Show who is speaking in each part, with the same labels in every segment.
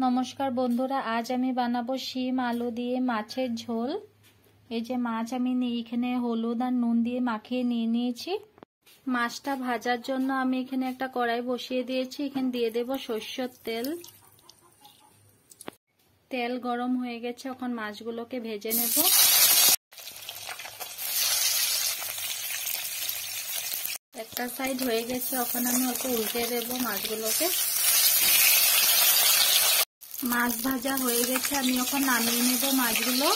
Speaker 1: নমস্কার বন্ধুরা, আজ আমি বানাবো শিম আলু দিয়ে মাছের ঝোল। এই যে মাছ আমি এখানে হলুদ আর নুন দিয়ে মাখিয়ে নিয়েছি। মাছটা ভাজার জন্য আমি এখানে একটা কড়াই বসিয়ে দিয়েছি। এখানে দিয়ে দেব সরষের তেল। তেল গরম হয়ে গেছে, এখন মাছগুলোকে ভেজে নেব। একটা সাইড হয়ে গেছে, এখন আমি ওকে উল্টে দেব মাছগুলোকে। মাছ ভাজা হয়ে গেছে, আমি এখন নামিয়ে নেব মাছগুলো।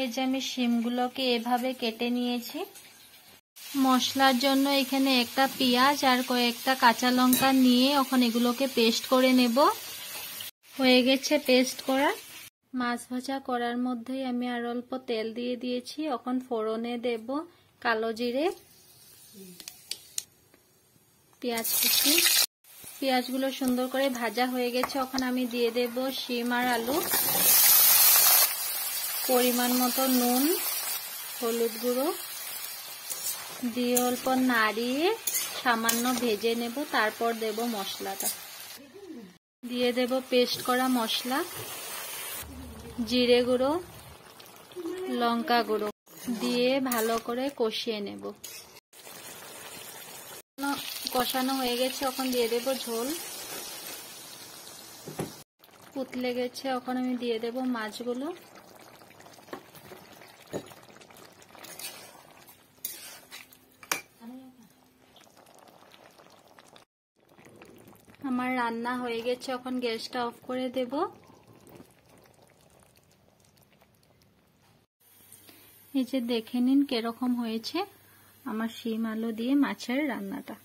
Speaker 1: এই যে আমি শিমগুলোকে এভাবে কেটে নিয়েছি। মশলার জন্য এখানে একটা পেঁয়াজ আর কয়েকটা কাঁচা লঙ্কা নিয়ে এখন এগুলোকে পেস্ট করে নেব। হয়ে গেছে পেস্ট করা। মাছ ভাজা করার মধ্যেই আমি আর অল্প তেল দিয়ে দিয়েছি। এখন ফোড়নে দেব কালো জিরে, পেঁয়াজ কুচি। পেঁয়াজগুলো সুন্দর করে ভাজা হয়ে গেছে, এখন আমি দিয়ে দেব শিম আর আলু। পরিমাণ মতো নুন, হলুদ গুঁড়ো দিয়ে অল্প নাড়িয়ে সামান্য ভেজে নেব। তারপর দেব মশলাটা, দিয়ে দেব পেস্ট করা মশলা, জিরে গুঁড়ো, লঙ্কা গুঁড়ো দিয়ে ভালো করে কষিয়ে নেব। কষানো হয়ে গেছে, এখন দিয়ে দেব ঝোল। উতলে গেছে, এখন আমি দিয়ে দেব মাছগুলো। আমার রান্না হয়ে গেছে, এখন গ্যাসটা অফ করে দেব। এই যে দেখে নিন কিরকম হয়েছে আমার শিম আলু দিয়ে মাছের রান্নাটা।